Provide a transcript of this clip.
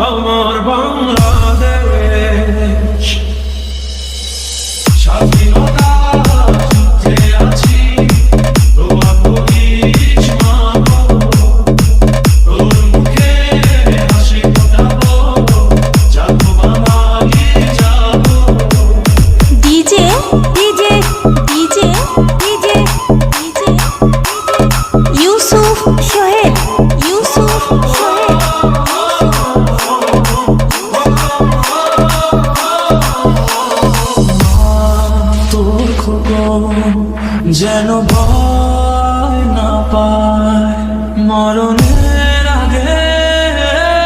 আমার বাংলাদেশ। স্বাধীনতা যুদ্ধে আছি, দোয়া করিস মা গো, তোর মুখে হাসি ফোটাবো, যাবো বাঙালি যাবো। DJ DJ DJ DJ DJ Yusuf Sohel, Yusuf Sohel. তোর খোকন যেন